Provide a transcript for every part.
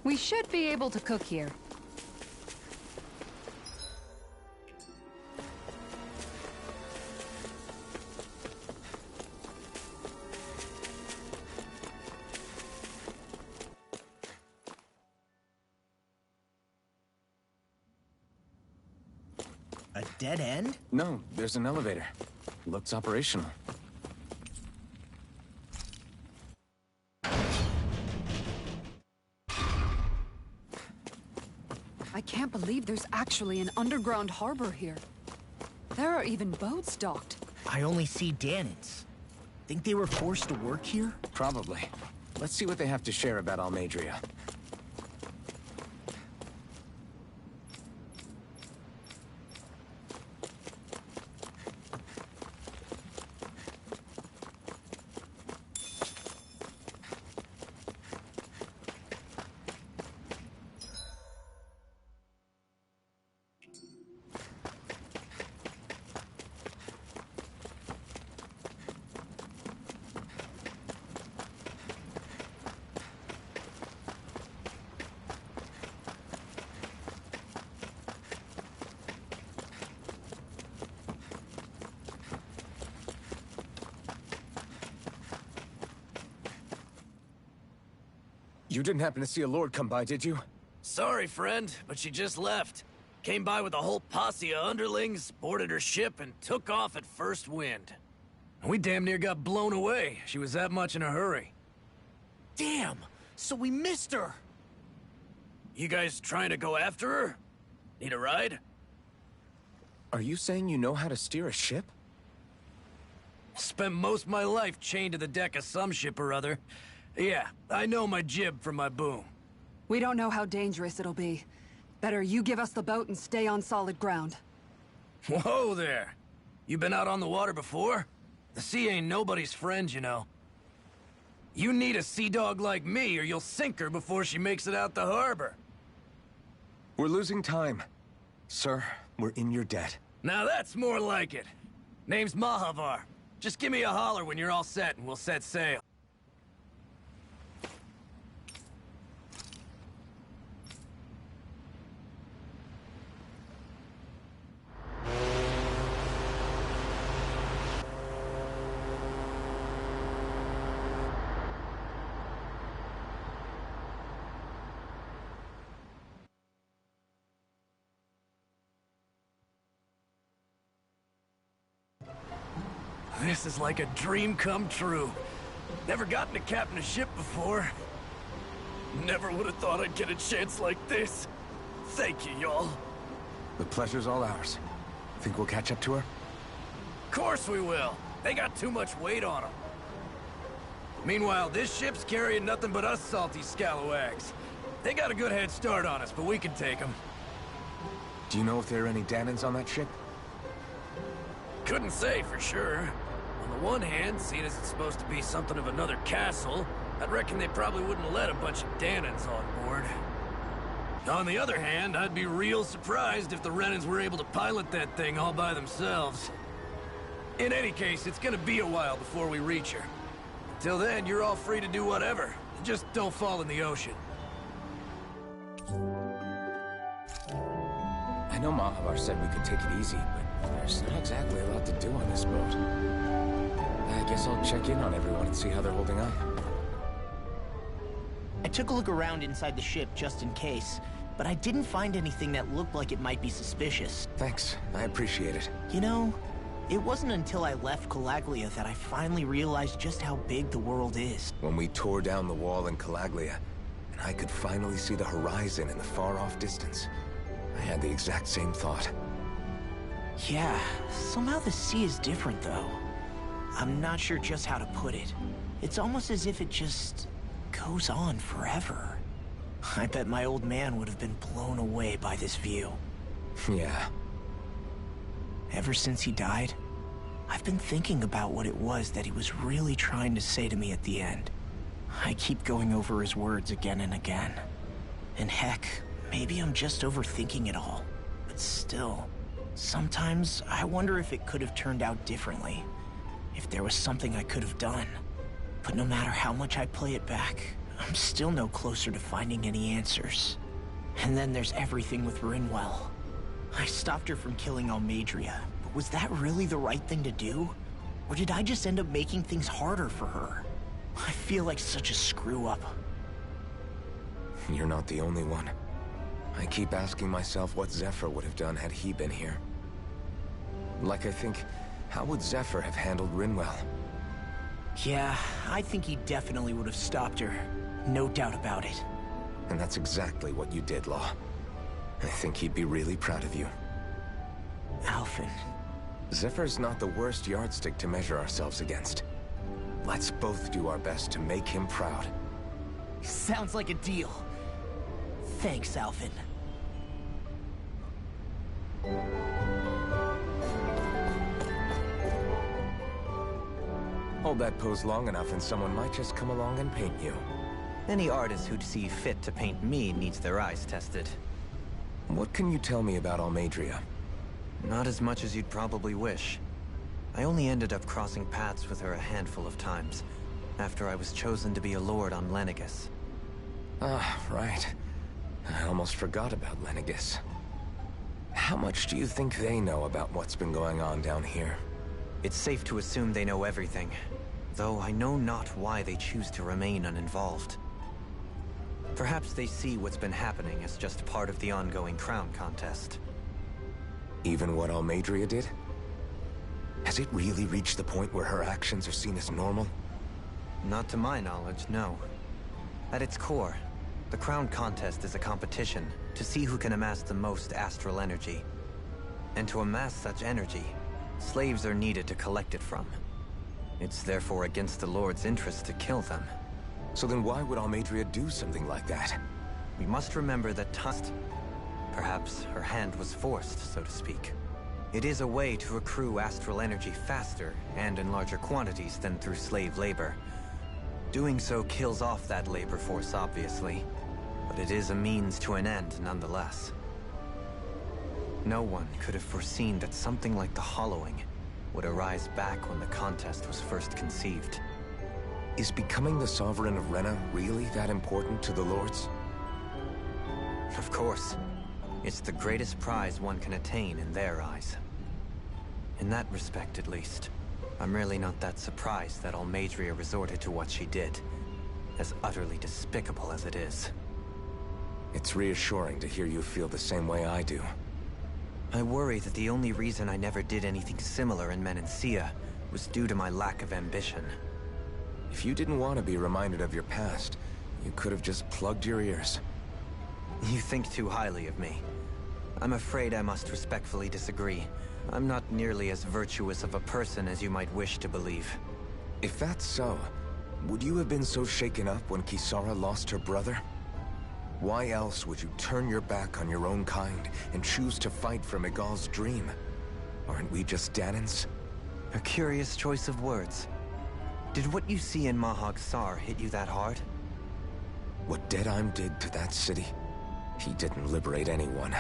We should be able to cook here. A dead end? No, there's an elevator. Looks operational. I can't believe there's actually an underground harbor here. There are even boats docked. I only see Dahnans. Think they were forced to work here? Probably. Let's see what they have to share about Almeidrea. You didn't happen to see a lord come by, did you? Sorry, friend, but she just left. Came by with a whole posse of underlings, boarded her ship, and took off at first wind. We damn near got blown away. She was that much in a hurry. Damn! So we missed her! You guys trying to go after her? Need a ride? Are you saying you know how to steer a ship? Spent most of my life chained to the deck of some ship or other. Yeah, I know my jib from my boom. We don't know how dangerous it'll be. Better you give us the boat and stay on solid ground. Whoa there! You been out on the water before? The sea ain't nobody's friend, you know. You need a sea dog like me or you'll sink her before she makes it out the harbor. We're losing time. Sir, we're in your debt. Now that's more like it. Name's Mahavar. Just give me a holler when you're all set and we'll set sail. This is like a dream come true. Never gotten to captain a ship before. Never would have thought I'd get a chance like this. Thank you, y'all. The pleasure's all ours. Think we'll catch up to her? Course we will. They got too much weight on them. Meanwhile, this ship's carrying nothing but us salty scalawags. They got a good head start on us, but we can take them. Do you know if there are any Dahnans on that ship? Couldn't say for sure. On the one hand, seeing as it's supposed to be something of another castle, I'd reckon they probably wouldn't let a bunch of Dahnans on board. On the other hand, I'd be real surprised if the Renans were able to pilot that thing all by themselves. In any case, it's gonna be a while before we reach her. Till then, you're all free to do whatever. Just don't fall in the ocean. I know Mahavar said we could take it easy, but there's not exactly a lot to do on this boat. I guess I'll check in on everyone and see how they're holding up. I took a look around inside the ship just in case, but I didn't find anything that looked like it might be suspicious. Thanks, I appreciate it. You know, it wasn't until I left Calaglia that I finally realized just how big the world is. When we tore down the wall in Calaglia, and I could finally see the horizon in the far-off distance, I had the exact same thought. Yeah, somehow the sea is different though. I'm not sure just how to put it. It's almost as if it just goes on forever. I bet my old man would have been blown away by this view. Yeah. Ever since he died, I've been thinking about what it was that he was really trying to say to me at the end. I keep going over his words again and again. And heck, maybe I'm just overthinking it all. But still, sometimes I wonder if it could have turned out differently. If there was something I could have done. But no matter how much I play it back, I'm still no closer to finding any answers. And then there's everything with Rinwell. I stopped her from killing Almeidrea, but was that really the right thing to do? Or did I just end up making things harder for her? I feel like such a screw-up. You're not the only one. I keep asking myself what Zephyr would have done had he been here. Like I think, how would Zephyr have handled Rinwell? Yeah, I think he definitely would have stopped her. No doubt about it. And that's exactly what you did, Law. I think he'd be really proud of you. Alphen. Zephyr's not the worst yardstick to measure ourselves against. Let's both do our best to make him proud. Sounds like a deal. Thanks, Alphen. Hold that pose long enough and someone might just come along and paint you. Any artist who'd see fit to paint me needs their eyes tested. What can you tell me about Almeidrea? Not as much as you'd probably wish. I only ended up crossing paths with her a handful of times, after I was chosen to be a lord on Lenegis. Ah, right. I almost forgot about Lenegis. How much do you think they know about what's been going on down here? It's safe to assume they know everything, though I know not why they choose to remain uninvolved. Perhaps they see what's been happening as just part of the ongoing crown contest. Even what Almeidrea did? Has it really reached the point where her actions are seen as normal? Not to my knowledge, no. At its core, the crown contest is a competition to see who can amass the most astral energy. And to amass such energy, slaves are needed to collect it from. It's therefore against the Lord's interest to kill them. So then why would Almeidrea do something like that? We must remember that perhaps her hand was forced, so to speak. It is a way to accrue astral energy faster and in larger quantities than through slave labor. Doing so kills off that labor force, obviously, but it is a means to an end nonetheless. No one could have foreseen that something like the Hollowing would arise back when the contest was first conceived. Is becoming the Sovereign of Renna really that important to the Lords? Of course. It's the greatest prize one can attain in their eyes. In that respect, at least, I'm really not that surprised that Almeidrea resorted to what she did, as utterly despicable as it is. It's reassuring to hear you feel the same way I do. I worry that the only reason I never did anything similar in Menancia was due to my lack of ambition. If you didn't want to be reminded of your past, you could have just plugged your ears. You think too highly of me. I'm afraid I must respectfully disagree. I'm not nearly as virtuous of a person as you might wish to believe. If that's so, would you have been so shaken up when Kisara lost her brother? Why else would you turn your back on your own kind and choose to fight for Miguel's dream? Aren't we just Danans? A curious choice of words. Did what you see in Mahag Saar hit you that hard? What Deadheim did to that city, he didn't liberate anyone.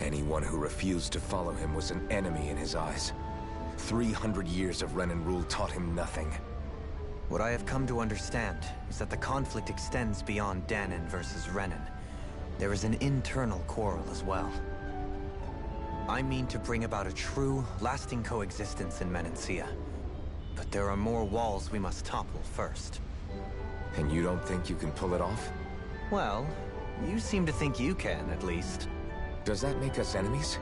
Anyone who refused to follow him was an enemy in his eyes. 300 years of Renan rule taught him nothing. What I have come to understand is that the conflict extends beyond Danan versus Renan. There is an internal quarrel as well. I mean to bring about a true, lasting coexistence in Menancia. But there are more walls we must topple first. And you don't think you can pull it off? Well, you seem to think you can, at least. Does that make us enemies?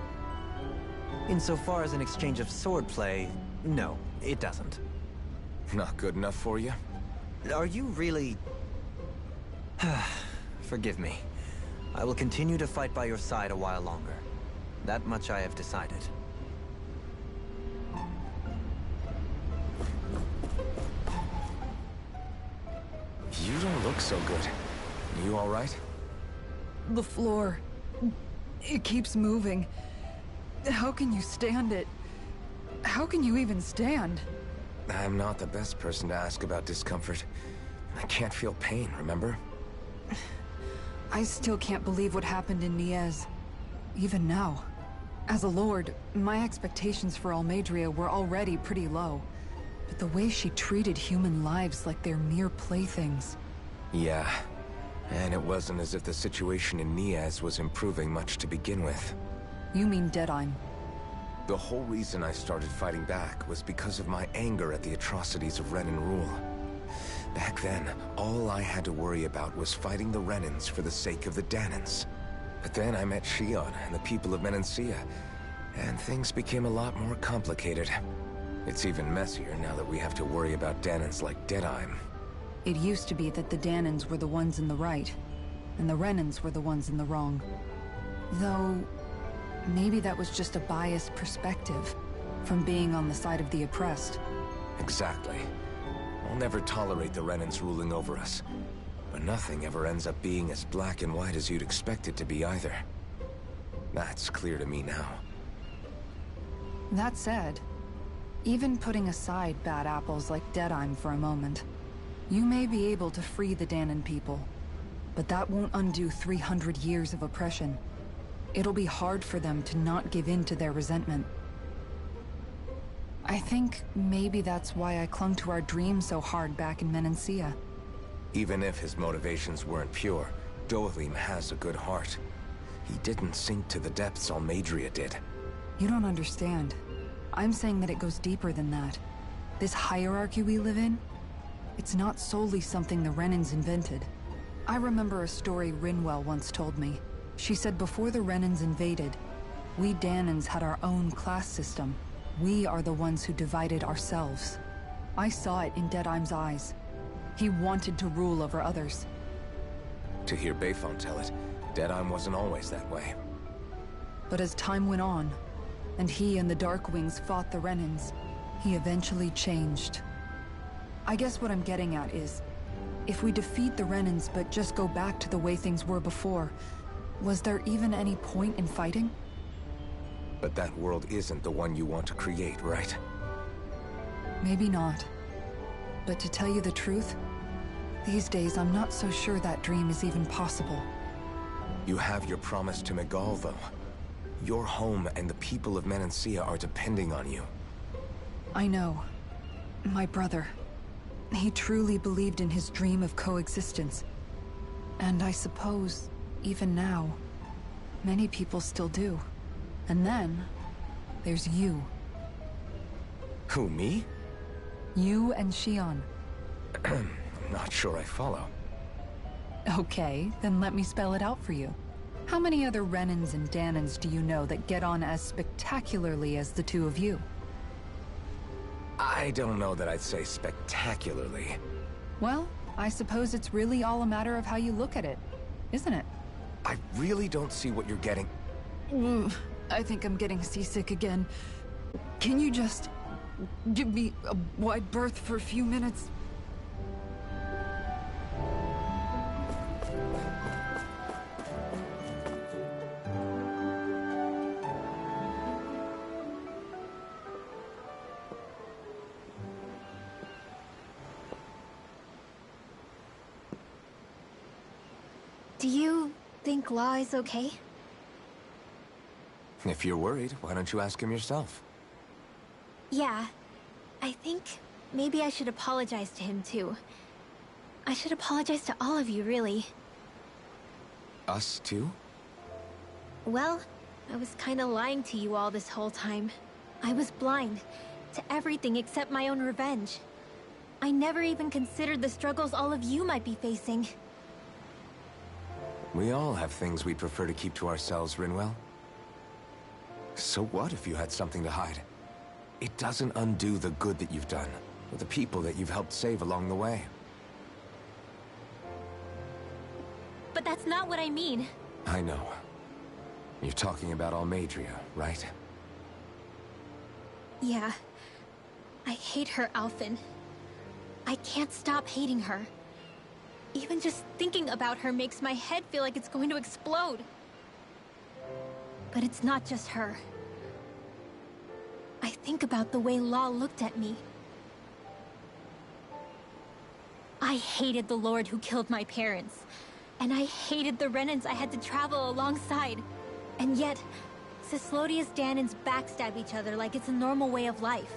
Insofar as an exchange of swordplay, no, it doesn't. Not good enough for you? Are you really... Forgive me. I will continue to fight by your side a while longer. That much I have decided. You don't look so good. You all right? The floor. It keeps moving. How can you stand it? How can you even stand? I'm not the best person to ask about discomfort. I can't feel pain, remember? I still can't believe what happened in Niez. Even now. As a lord, my expectations for Almeidrea were already pretty low. But the way she treated human lives like they're mere playthings... Yeah. And it wasn't as if the situation in Niaz was improving much to begin with. You mean Deadheim. The whole reason I started fighting back was because of my anger at the atrocities of Renan rule. Back then, all I had to worry about was fighting the Renans for the sake of the Dahnans. But then I met Shion and the people of Menancia, and things became a lot more complicated. It's even messier now that we have to worry about Dahnans like Deadheim. It used to be that the Dahnans were the ones in the right, and the Renans were the ones in the wrong. Though, maybe that was just a biased perspective from being on the side of the oppressed. Exactly. I'll never tolerate the Renans ruling over us. But nothing ever ends up being as black and white as you'd expect it to be either. That's clear to me now. That said, even putting aside bad apples like Deadheim for a moment, you may be able to free the Dahnan people, but that won't undo 300 years of oppression. It'll be hard for them to not give in to their resentment. I think maybe that's why I clung to our dream so hard back in Menancia. Even if his motivations weren't pure, Dohalim has a good heart. He didn't sink to the depths Almeidrea did. You don't understand. I'm saying that it goes deeper than that. This hierarchy we live in, it's not solely something the Renans invented. I remember a story Rinwell once told me. She said before the Renans invaded, we Dahnans had our own class system. We are the ones who divided ourselves. I saw it in Deadheim's eyes. He wanted to rule over others. To hear Bayfon tell it, Deadheim wasn't always that way. But as time went on, and he and the Darkwings fought the Renans, he eventually changed. I guess what I'm getting at is, if we defeat the Renans but just go back to the way things were before, was there even any point in fighting? But that world isn't the one you want to create, right? Maybe not. But to tell you the truth, these days I'm not so sure that dream is even possible. You have your promise to Megal, though. Your home and the people of Menancia are depending on you. I know. My brother. He truly believed in his dream of coexistence. And I suppose, even now, many people still do. And then, there's you. Who, me? You and Shion. I'm not sure I follow. Okay, then let me spell it out for you. How many other Renans and Dahnans do you know that get on as spectacularly as the two of you? I don't know that I'd say spectacularly. Well, I suppose it's really all a matter of how you look at it, isn't it? I really don't see what you're getting. I think I'm getting seasick again. Can you just give me a wide berth for a few minutes? Do you think Law is okay? If you're worried, why don't you ask him yourself? Yeah. I think maybe I should apologize to him too. I should apologize to all of you, really. Us too? Well, I was kinda lying to you all this whole time. I was blind to everything except my own revenge. I never even considered the struggles all of you might be facing. We all have things we'd prefer to keep to ourselves, Rinwell. So what if you had something to hide? It doesn't undo the good that you've done, or the people that you've helped save along the way. But that's not what I mean. I know. You're talking about Almeidrea, right? Yeah. I hate her, Alphen. I can't stop hating her. Even just thinking about her makes my head feel like it's going to explode. But it's not just her. I think about the way Law looked at me. I hated the Lord who killed my parents. And I hated the Renans I had to travel alongside. And yet, Cyslodia's Dahnans backstab each other like it's a normal way of life.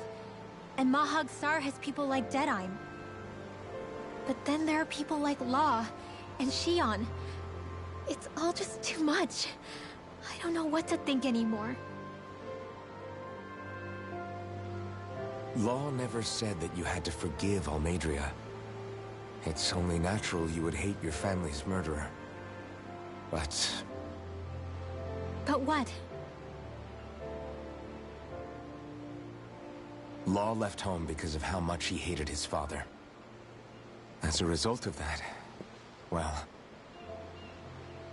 And Mahag Saar has people like Deadheim. But then there are people like Law and Shion. It's all just too much. I don't know what to think anymore. Law never said that you had to forgive Almeidrea. It's only natural you would hate your family's murderer. But what? Law left home because of how much he hated his father. As a result of that, well,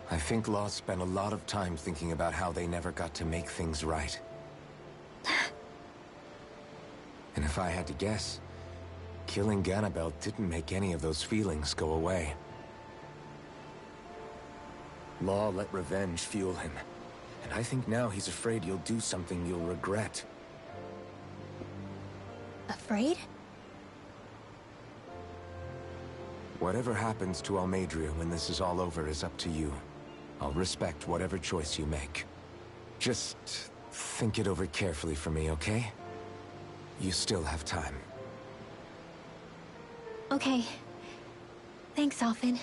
I think Law spent a lot of time thinking about how they never got to make things right. And if I had to guess, killing Ganabel didn't make any of those feelings go away. Law let revenge fuel him, and I think now he's afraid you'll do something you'll regret. Afraid? Whatever happens to Almeidrea when this is all over is up to you. I'll respect whatever choice you make. Just think it over carefully for me, okay? You still have time. Okay. Thanks, Alphen.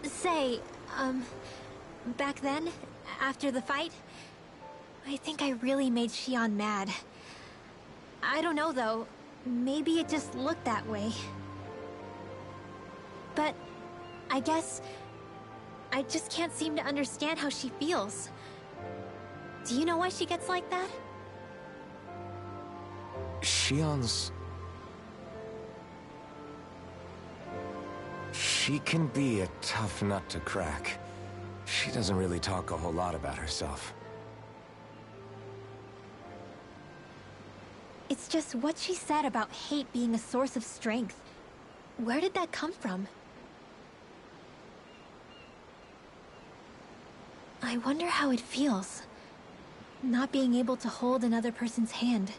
Say, back then, after the fight, I think I really made Shion mad. I don't know, though. Maybe it just looked that way. But I guess I just can't seem to understand how she feels. Do you know why she gets like that? Shion's... She can be a tough nut to crack. She doesn't really talk a whole lot about herself. It's just what she said about hate being a source of strength. Where did that come from? I wonder how it feels, not being able to hold another person's hand.